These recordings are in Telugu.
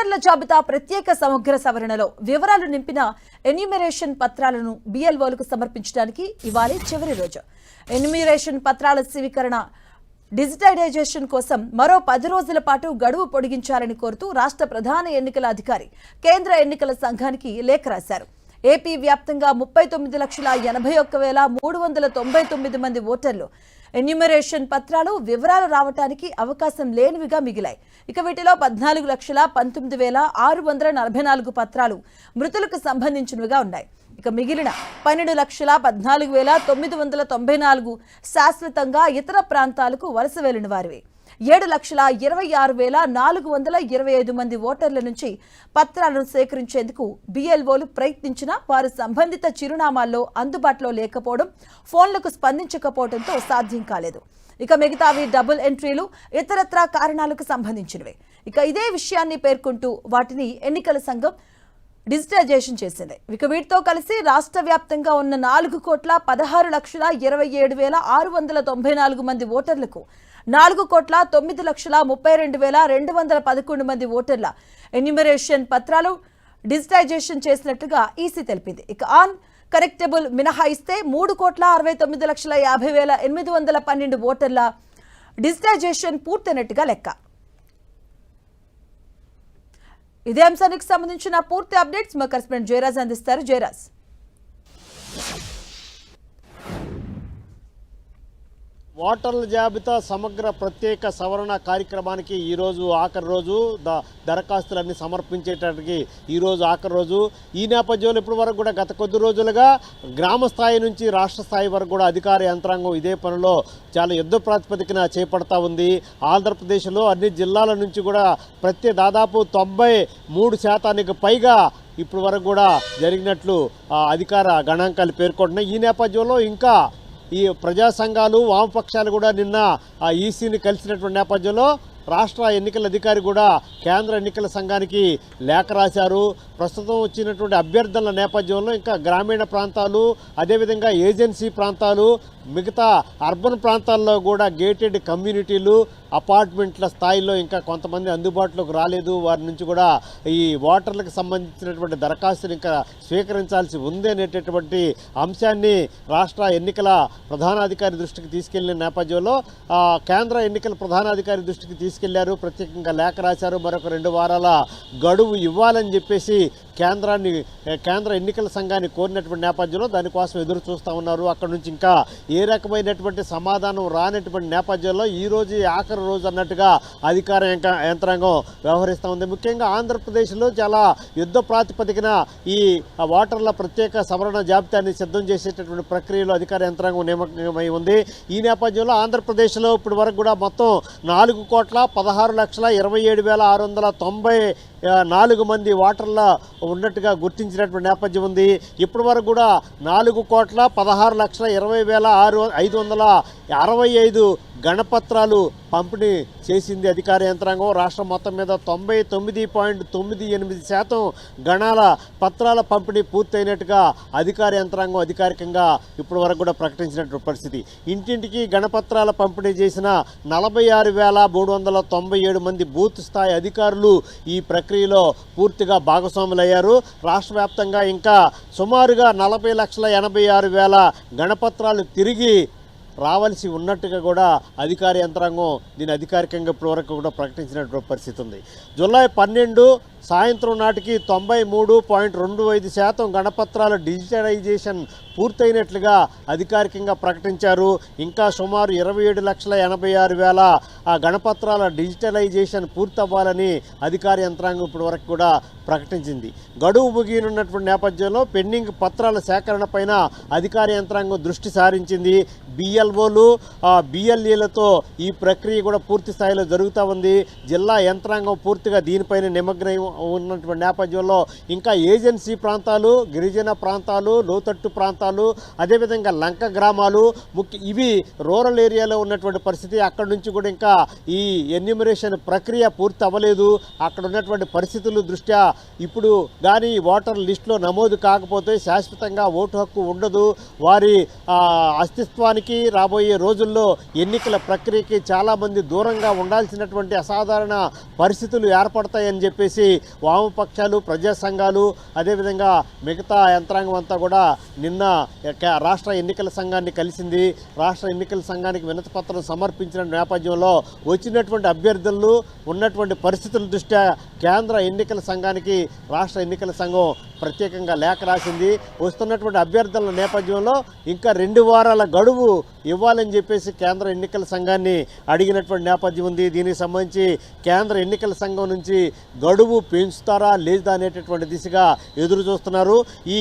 ఓటర్ల జాబితా ప్రత్యేక సమగ్ర సవరణలో వివరాలు నింపిన ఎన్యూమరేషన్ పత్రాలను బిఎల్ఓలకు సమర్పించడానికి ఇవాళ చివరి రోజు. ఎన్యూమరేషన్ పత్రాల స్వీకరణ డిజిటైజేషన్ కోసం మరో 10 రోజుల పాటు గడువు పొడిగించాలని కోరుతూ రాష్ట్ర ప్రధాన ఎన్నికల అధికారి కేంద్ర ఎన్నికల సంఘానికి లేఖ రాశారు. ఏపీ వ్యాప్తంగా 39,81,399 మంది ఓటర్లు ఎన్యూమరేషన్ పత్రాలు వివరాలు రావడానికి అవకాశం లేనివిగా మిగిలాయి. ఇక వీటిలో 14,19,644 పత్రాలు మృతులకు సంబంధించినవిగా ఉన్నాయి. ఇక మిగిలిన 12,14,994 శాశ్వతంగా ఇతర ప్రాంతాలకు వలస వెళ్లిన వారివి. 7,26,425 మంది ఓటర్ల నుంచి పత్రాలను సేకరించేందుకు బిఎల్ఓలు ప్రయత్నించినా వారు సంబంధిత చిరునామాల్లో అందుబాటులో లేకపోవడం, ఫోన్లకు స్పందించకపోవడంతో సాధ్యం కాలేదు. ఇక మిగతావి డబుల్ ఎంట్రీలు, ఇతరత్రా కారణాలకు సంబంధించినవే. ఇక ఇదే విషయాన్ని పేర్కొంటూ వాటిని ఎన్నికల సంఘం డిజిటైజేషన్ చేసింది. ఇక వీటితో కలిసి రాష్ట్ర వ్యాప్తంగా ఉన్న 4,16,27,694 మంది ఓటర్లకు 4,09,32,211 మంది ఓటర్ల ఎన్యూమరేషన్ పత్రాలు డిజిటైజేషన్ చేసినట్లుగా ఈసీ తెలిపింది. ఇక ఆన్ కరెక్టబుల్ మినహాయిస్తే 3,60,50,812 ఓటర్ల డిజిటైజేషన్ పూర్తయినట్టుగా లెక్క. ఇదే అంశానికి సంబంధించిన పూర్తి అప్డేట్స్ మా కరెస్పాండెంట్ జయరాజ్ అందిస్తారు. జయరాజ్, ఓటర్ల జాబితా సమగ్ర ప్రత్యేక సవరణ కార్యక్రమానికి ఈరోజు ఆఖరి రోజు. దరఖాస్తులన్నీ సమర్పించేటానికి ఈరోజు ఆఖరి రోజు. ఈ నేపథ్యంలో ఇప్పటి వరకు కూడా గత కొద్ది రోజులుగా గ్రామ స్థాయి నుంచి రాష్ట్ర స్థాయి వరకు కూడా అధికార యంత్రాంగం ఇదే పనిలో చాలా యుద్ధ ప్రాతిపదికన చేపడతా ఉంది. ఆంధ్రప్రదేశ్లో అన్ని జిల్లాల నుంచి కూడా దాదాపు 93% పైగా ఇప్పటి వరకు కూడా జరిగినట్లు అధికార గణాంకాలు పేర్కొంటున్నాయి. ఈ నేపథ్యంలో ఇంకా ఈ ప్రజా సంఘాలు, వామపక్షాలు కూడా నిన్న ఈసీని కలిసినటువంటి నేపథ్యంలో రాష్ట్ర ఎన్నికల అధికారి కూడా కేంద్ర ఎన్నికల సంఘానికి లేఖ రాశారు. ప్రస్తుతం వచ్చినటువంటి అభ్యర్థుల నేపథ్యంలో ఇంకా గ్రామీణ ప్రాంతాలు, అదేవిధంగా ఏజెన్సీ ప్రాంతాలు, మిగతా అర్బన్ ప్రాంతాల్లో కూడా గేటెడ్ కమ్యూనిటీలు, అపార్ట్మెంట్ల స్థాయిలో ఇంకా కొంతమంది అందుబాటులోకి రాలేదు. వారి నుంచి కూడా ఈ ఓటర్లకు సంబంధించినటువంటి దరఖాస్తులు ఇంకా స్వీకరించాల్సి ఉంది అనేటటువంటి అంశాన్ని రాష్ట్ర ఎన్నికల ప్రధానాధికారి దృష్టికి తీసుకెళ్లిన నేపథ్యంలో కేంద్ర ఎన్నికల ప్రధానాధికారి దృష్టికి తీసుకెళ్లారు. ప్రత్యేకంగా లేఖ రాశారు. మరొక 2 వారాల గడువు ఇవ్వాలని చెప్పేసి కేంద్ర ఎన్నికల సంఘాన్ని కోరినటువంటి నేపథ్యంలో దానికోసం ఎదురు చూస్తూ ఉన్నారు. అక్కడ నుంచి ఇంకా ఏ రకమైనటువంటి సమాధానం రానటువంటి నేపథ్యంలో ఈ రోజు ఆఖరి రోజు అన్నట్టుగా అధికార యంత్రాంగం వ్యవహరిస్తూ ఉంది. ముఖ్యంగా ఆంధ్రప్రదేశ్లో చాలా యుద్ధ ప్రాతిపదికన ఈ ఓటర్ల ప్రత్యేక సవరణ జాబితాని సిద్ధం చేసేటటువంటి ప్రక్రియలో అధికార యంత్రాంగం నిమగ్నమై ఉంది. ఈ నేపథ్యంలో ఆంధ్రప్రదేశ్లో ఇప్పటి వరకు కూడా మొత్తం 4,16,27,694 మంది ఓటర్ల ఉన్నట్టుగా గుర్తించినటువంటి నేపథ్యం ఉంది. ఇప్పటి వరకు కూడా 4,16,20,565 గణపత్రాలు పంపిణీ చేసింది అధికార యంత్రాంగం. రాష్ట్రం మొత్తం మీద 99.98% గణాల పత్రాల పంపిణీ పూర్తయినట్టుగా అధికార యంత్రాంగం అధికారికంగా ఇప్పటి వరకు కూడా ప్రకటించినటువంటి పరిస్థితి. ఇంటింటికి గణపత్రాల పంపిణీ చేసిన 46,397 మంది బూత్ స్థాయి అధికారులు ఈ ప్రక్రియలో పూర్తిగా భాగస్వాములయ్యారు. రాష్ట్ర వ్యాప్తంగా ఇంకా సుమారుగా 40,86,000 గణపత్రాలు తిరిగి రావాల్సి ఉన్నట్టుగా కూడా అధికార యంత్రాంగం దీన్ని అధికారికంగా ఇప్పటివరకు కూడా ప్రకటించినటువంటి పరిస్థితి ఉంది. జూలై 12 సాయంత్రం నాటికి 93.25% గణపత్రాల డిజిటలైజేషన్ పూర్తయినట్లుగా అధికారికంగా ప్రకటించారు. ఇంకా సుమారు 27,86,000 గణపత్రాల డిజిటలైజేషన్ పూర్తవ్వాలని అధికార యంత్రాంగం ఇప్పటివరకు కూడా ప్రకటించింది. గడువు ముగియనున్నటువంటి నేపథ్యంలో పెండింగ్ పత్రాల సేకరణ పైన అధికార యంత్రాంగం దృష్టి సారించింది. బిఎల్ఓలు, బిఎల్ఏలతో ఈ ప్రక్రియ కూడా పూర్తి స్థాయిలో జరుగుతూ ఉంది. జిల్లా యంత్రాంగం పూర్తిగా దీనిపైన నిమగ్నమై ఉన్నటువంటి నేపథ్యంలో ఇంకా ఏజెన్సీ ప్రాంతాలు, గిరిజన ప్రాంతాలు, లోతట్టు ప్రాంతాలు, అదేవిధంగా లంక గ్రామాలు ఇవి రూరల్ ఏరియాలో ఉన్నటువంటి పరిస్థితి. అక్కడి నుంచి కూడా ఇంకా ఈ ఎన్యూమరేషన్ ప్రక్రియ పూర్తి అవ్వలేదు. అక్కడ ఉన్నటువంటి పరిస్థితుల దృష్ట్యా ఇప్పుడు కానీ ఓటర్ లిస్టులో నమోదు కాకపోతే శాశ్వతంగా ఓటు హక్కు ఉండదు. వారి అస్తిత్వానికి రాబోయే రోజుల్లో ఎన్నికల ప్రక్రియకి చాలామంది దూరంగా ఉండాల్సినటువంటి అసాధారణ పరిస్థితులు ఏర్పడతాయని చెప్పేసి వామపక్షాలు, ప్రజా సంఘాలు, అదేవిధంగా మిగతా యంత్రాంగం అంతా కూడా నిన్న రాష్ట్ర ఎన్నికల సంఘాన్ని కలిసింది. రాష్ట్ర ఎన్నికల సంఘానికి వినతి పత్రం సమర్పించిన నేపథ్యంలో వచ్చినటువంటి అభ్యర్థులు ఉన్నటువంటి పరిస్థితుల దృష్ట్యా కేంద్ర ఎన్నికల సంఘానికి రాష్ట్ర ఎన్నికల సంఘం ప్రత్యేకంగా లేఖ రాసింది. వస్తున్నటువంటి అభ్యర్థుల నేపథ్యంలో ఇంకా 2 వారాల గడువు ఇవ్వాలని చెప్పేసి కేంద్ర ఎన్నికల సంఘాన్ని అడిగినటువంటి నేపథ్యం ఉంది. దీనికి సంబంధించి కేంద్ర ఎన్నికల సంఘం నుంచి గడువు పెంచుతారా లేదా అనేటటువంటి దిశగా ఎదురు చూస్తున్నారు. ఈ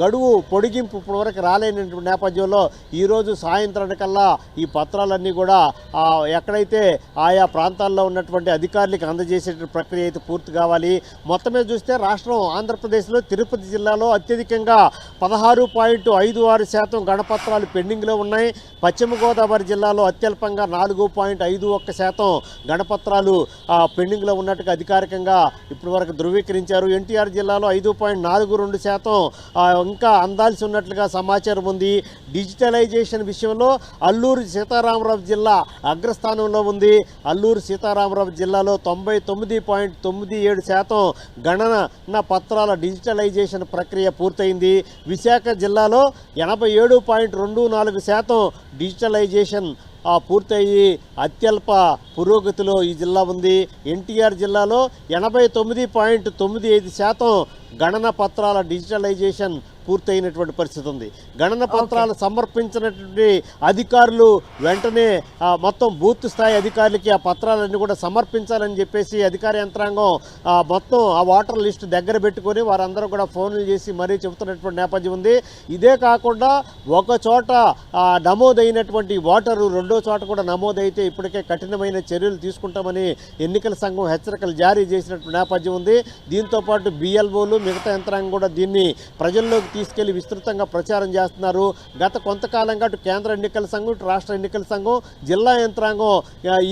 గడువు పొడిగింపు ఇప్పటివరకు రాలేనటువంటి నేపథ్యంలో ఈరోజు సాయంత్రానికల్లా ఈ పత్రాలన్నీ కూడా ఎక్కడైతే ఆయా ప్రాంతాల్లో ఉన్నటువంటి అధికారులకు అందజేసే ప్రక్రియ అయితే పూర్తి కావాలి. మొత్తం మీద చూస్తే రాష్ట్రం ఆంధ్రప్రదేశ్లో తిరుపతి జిల్లాలో అత్యధికంగా 16.56% గణపత్రాలు పెండింగ్లో ఉన్నాయి. పశ్చిమ గోదావరి జిల్లాలో అత్యల్పంగా 4.51% గణపత్రాలు పెండింగ్లో ఉన్నట్టుగా అధికారికంగా ఇప్పటి వరకు ధృవీకరించారు. ఎన్టీఆర్ జిల్లాలో 5.42% ఇంకా అందాల్సి ఉన్నట్లుగా సమాచారం ఉంది. డిజిటలైజేషన్ విషయంలో అల్లూరు సీతారామరాజు జిల్లా అగ్రస్థానంలో ఉంది. అల్లూరు సీతారామరాజు జిల్లాలో 99.97% గణన పత్రాల డిజిటలైజేషన్ ప్రక్రియ పూర్తయింది. విశాఖ జిల్లాలో 87.24% డిజిటలైజేషన్ పూర్తయి అత్యల్ప పురోగతిలో ఈ జిల్లా ఉంది. ఎన్టీఆర్ జిల్లాలో 89.95% గణన పత్రాల డిజిటలైజేషన్ పూర్తయినటువంటి పరిస్థితి ఉంది. గణన పత్రాలు సమర్పించినటువంటి అధికారులు వెంటనే మొత్తం బూత్ స్థాయి అధికారులకి ఆ పత్రాలన్నీ కూడా సమర్పించాలని చెప్పేసి అధికార యంత్రాంగం మొత్తం ఆ ఓటర్ లిస్టు దగ్గర పెట్టుకొని వారందరూ కూడా ఫోన్లు చేసి మరీ చెబుతున్నటువంటి నేపథ్యం ఉంది. ఇదే కాకుండా ఒక చోట నమోదైనటువంటి ఓటరు రెండో చోట కూడా నమోదైతే ఇప్పటికే కఠినమైన చర్యలు తీసుకుంటామని ఎన్నికల సంఘం హెచ్చరికలు జారీ చేసినటువంటి నేపథ్యం ఉంది. దీంతోపాటు బిఎల్ఓలు మిగతా యంత్రాంగం కూడా దీన్ని ప్రజల్లోకి తీసుకెళ్లి విస్తృతంగా ప్రచారం చేస్తున్నారు. గత కొంతకాలంగా అటు కేంద్ర ఎన్నికల సంఘం, ఇటు రాష్ట్ర ఎన్నికల సంఘం, జిల్లా యంత్రాంగం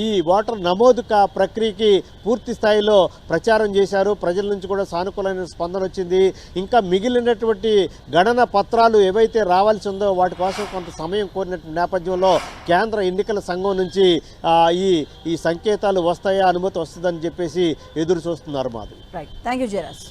ఈ ఓటర్ నమోదు ప్రక్రియకి పూర్తి స్థాయిలో ప్రచారం చేశారు. ప్రజల నుంచి కూడా సానుకూలమైన స్పందన వచ్చింది. ఇంకా మిగిలినటువంటి గణన పత్రాలు ఏవైతే రావాల్సి ఉందో వాటి కోసం కొంత సమయం కోరినటువంటి నేపథ్యంలో కేంద్ర ఎన్నికల సంఘం నుంచి ఈ సంకేతాలు వస్తాయా, అనుమతి వస్తుందని చెప్పేసి ఎదురు చూస్తున్నారు. Madhavi. Right, thank you Jayaraj.